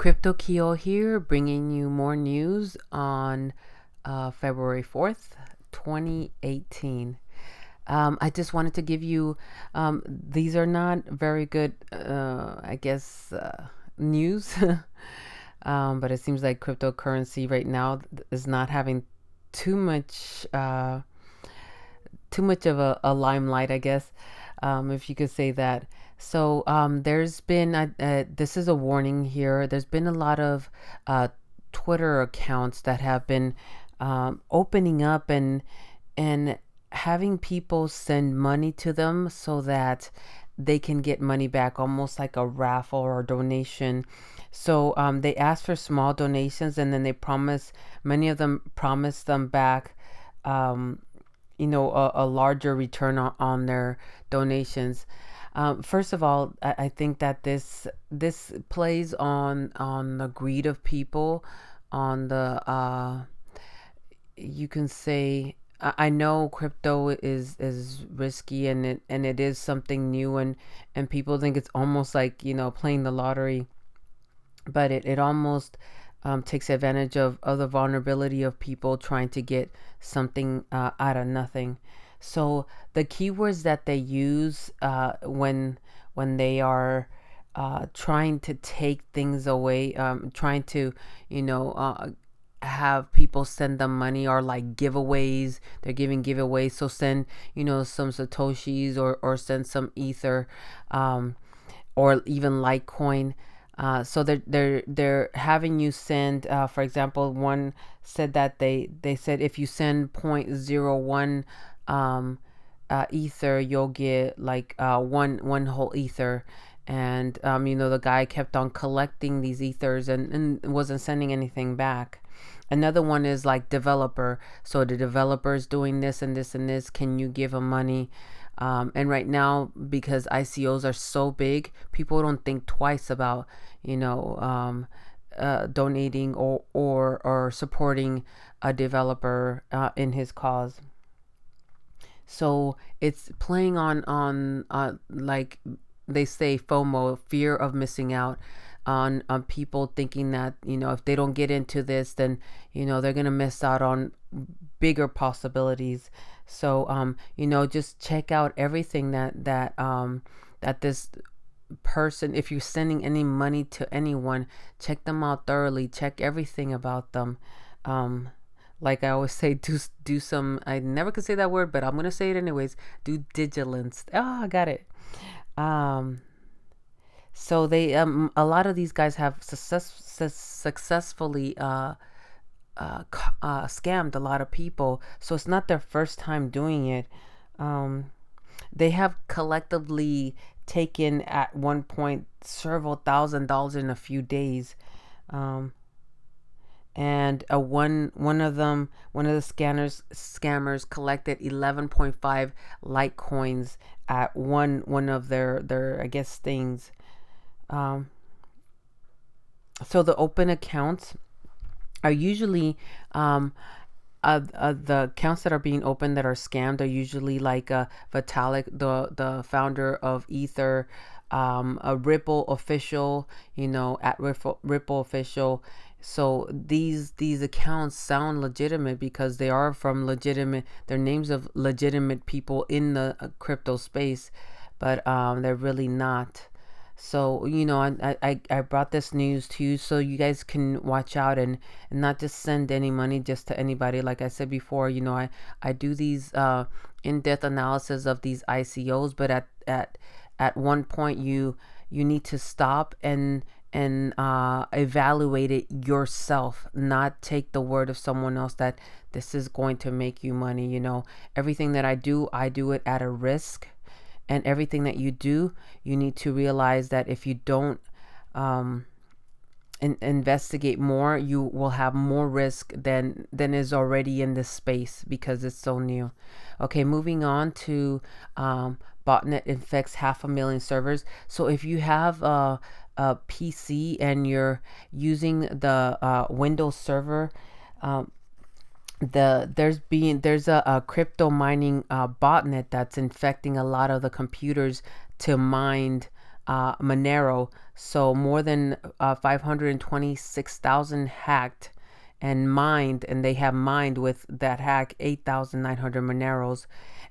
Crypto Keo here, bringing you more news on February 4th, 2018. I just wanted to give you, these are not very good, news, but it seems like cryptocurrency right now is not having too much, too much of a limelight, I guess, if you could say that. So there's been, this is a warning here. There's been a lot of Twitter accounts that have been opening up and having people send money to them so that they can get money back, almost like a raffle or donation. So they ask for small donations, and then many of them promise them back. Um, a larger return on their donations. First of all, I think that this plays on the greed of people, on the you can say, I know crypto is risky, and it is something new, and people think it's almost like playing the lottery, but it almost takes advantage of the vulnerability of people trying to get something out of nothing. So the keywords that they use when they are trying to take things away, trying to you know uh, have people send them money, are like giveaways. They're giving giveaways, so send some satoshis, or send some ether, um, or even Litecoin. So they're having you send. For example, one said that they said if you send zero point zero 0.01 ether, you'll get like one whole ether. And the guy kept on collecting these ethers, and wasn't sending anything back. Another one is like developer. So the developer is doing this and this and this. Can you give him money? And right now, because ICOs are so big, people don't think twice about, donating or supporting a developer in his cause. So it's playing on like they say, FOMO, fear of missing out, on people thinking that if they don't get into this, then they're gonna miss out on bigger possibilities. So just check out everything that this person, if you're sending any money to anyone, check them out thoroughly. Check everything about them. Um, like I always say, do some. I never could say that word, but I'm gonna say it anyways. Do diligence. Oh, I got it. Um, so they a lot of these guys have successfully scammed a lot of people. So it's not their first time doing it. Um, they have collectively taken at one point several $1,000s in a few days. Um, and one of the scammers collected 11.5 Litecoins at one of their I guess things. Um, so the open accounts are usually the accounts that are being opened that are scammed are usually like Vitalik, the founder of Ether, a Ripple official, at Ripple official. So these accounts sound legitimate because they are from legitimate. They're names of legitimate people in the crypto space, but they're really not. So I brought this news to you so you guys can watch out, and not just send any money just to anybody. Like I said before, I do these in-depth analysis of these ICOs, but at one point you need to stop and evaluate it yourself, not take the word of someone else that this is going to make you money. Everything that I do it at a risk, and everything that you do, you need to realize that if you don't um, investigate more, you will have more risk than is already in this space because it's so new. Okay, moving on to Botnet infects 500,000 servers. So if you have a PC and you're using the Windows server, um, there's a crypto mining botnet that's infecting a lot of the computers to mine Monero. So more than 526,000 hacked and mined, and they have mined with that hack 8,900 Moneros.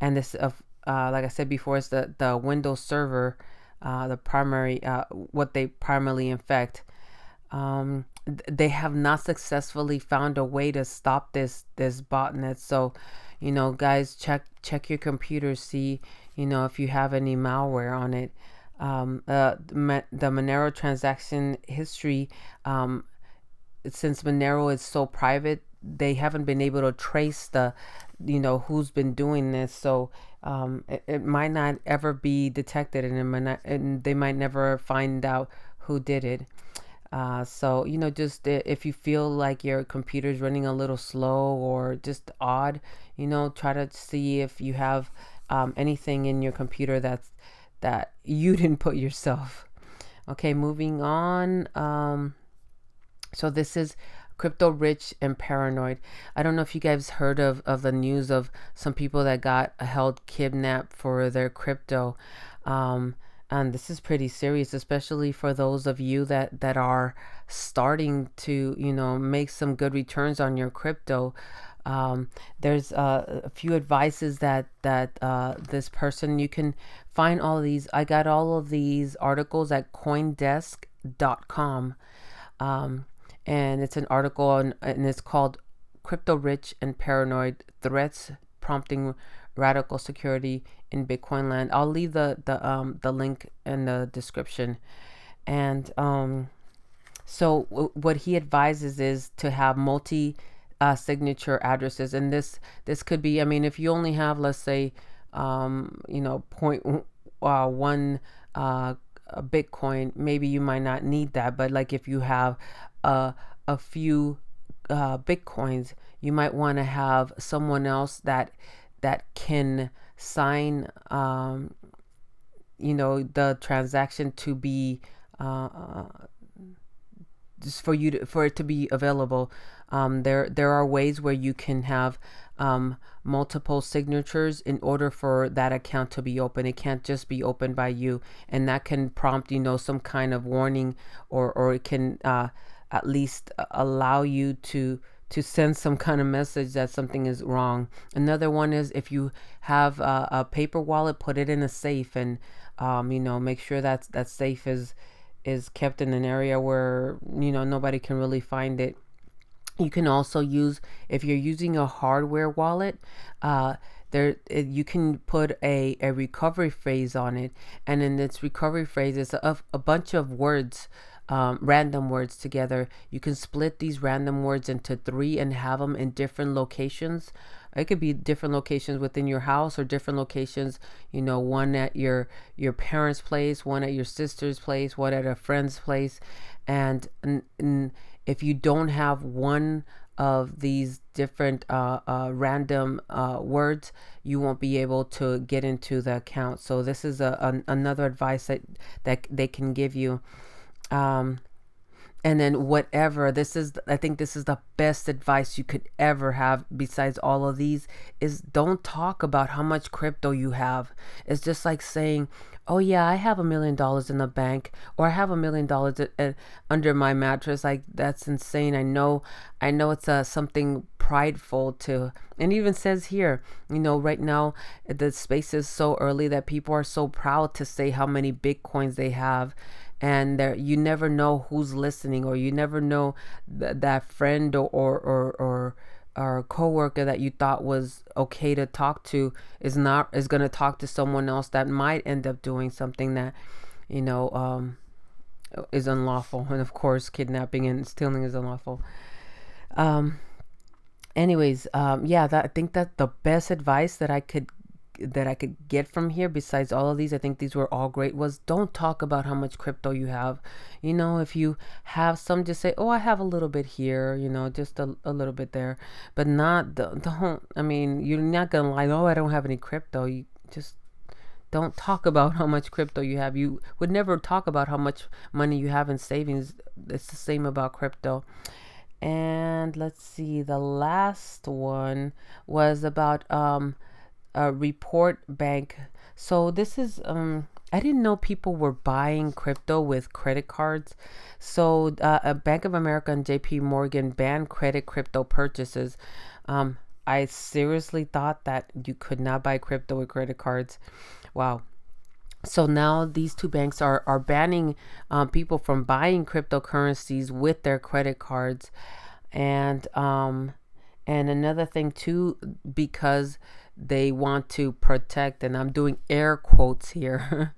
And this, like I said before, is the Windows server, the primary, what they primarily infect. They have not successfully found a way to stop this botnet. So, guys, check your computer, see, if you have any malware on it. The Monero transaction history, since Monero is so private, they haven't been able to trace who's been doing this. So it might not ever be detected, and they might never find out who did it. So, just if you feel like your computer's running a little slow or just odd, try to see if you have anything in your computer that you didn't put yourself. Okay, moving on. So this is crypto rich and paranoid. I don't know if you guys heard of the news of some people that got held kidnapped for their crypto. Um, and this is pretty serious, especially for those of you that are starting to, make some good returns on your crypto. There's a few advices that this person, you can find all of these. I got all of these articles at coindesk.com. Um, and it's an article and it's called Crypto Rich and Paranoid Threats Prompting Radical Security in Bitcoin Land. I'll leave the link in the description. And what he advises is to have multi signature addresses, and this could be, I mean, if you only have, let's say, point one a Bitcoin, maybe you might not need that. But like if you have a few Bitcoins, you might want to have someone else that can sign, the transaction to be just for it to be available. There are ways where you can have multiple signatures in order for that account to be open. It can't just be opened by you, and that can prompt some kind of warning, or it can at least allow you to send some kind of message that something is wrong. Another one is if you have a paper wallet, put it in a safe, and make sure that safe is kept in an area where nobody can really find it. You can also use, if you're using a hardware wallet, you can put a recovery phrase on it, and in its recovery phrase is a bunch of words, random words together. You can split these random words into three and have them in different locations. It could be different locations within your house, or different locations, one at your parents' place, one at your sister's place, one at a friend's place. And if you don't have one of these different random words, you won't be able to get into the account. So this is another advice that they can give you. And then I think this is the best advice you could ever have besides all of these, is don't talk about how much crypto you have. It's just like saying, oh yeah, I have $1 million in the bank, or I have $1 million under my mattress. Like, that's insane. I know it's something prideful to, and it even says here, right now the space is so early that people are so proud to say how many Bitcoins they have. And you never know who's listening, or you never know that friend or coworker that you thought was okay to talk to is going to talk to someone else that might end up doing something that is unlawful. And of course, kidnapping and stealing is unlawful. um I think that the best advice that I could get from here, besides all of these, I think these were all great, was don't talk about how much crypto you have. If you have some, just say, oh, I have a little bit here, just a little bit there. But don't, I mean, you're not gonna lie, oh, I don't have any crypto. You just don't talk about how much crypto you have. You would never talk about how much money you have in savings. It's the same about crypto. And let's see, the last one was about report bank. So this is I didn't know people were buying crypto with credit cards. So, Bank of America and JP Morgan banned crypto purchases. Um, I seriously thought that you could not buy crypto with credit cards. Wow. So now these two banks are banning people from buying cryptocurrencies with their credit cards. And another thing too, because they want to protect, and I'm doing air quotes here,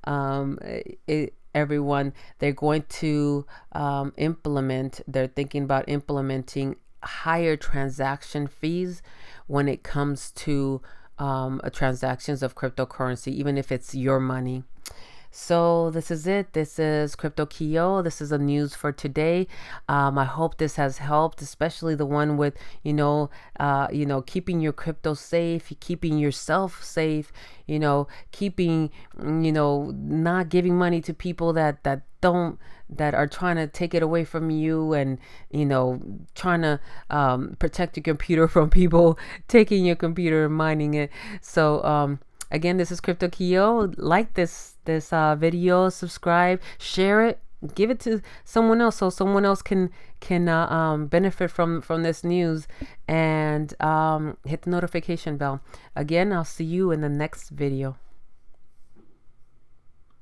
everyone, they're going to they're thinking about implementing higher transaction fees when it comes to transactions of cryptocurrency, even if it's your money. So this is it. This is Crypto Kyo. This is the news for today. I hope this has helped, especially the one with keeping your crypto safe, keeping yourself safe. Keeping not giving money to people that are trying to take it away from you, and trying to protect your computer from people taking your computer and mining it. So again, this is Crypto Kyo. Like this video, subscribe, share it, give it to someone else so someone else can benefit from this news, and hit the notification bell. Again, I'll see you in the next video.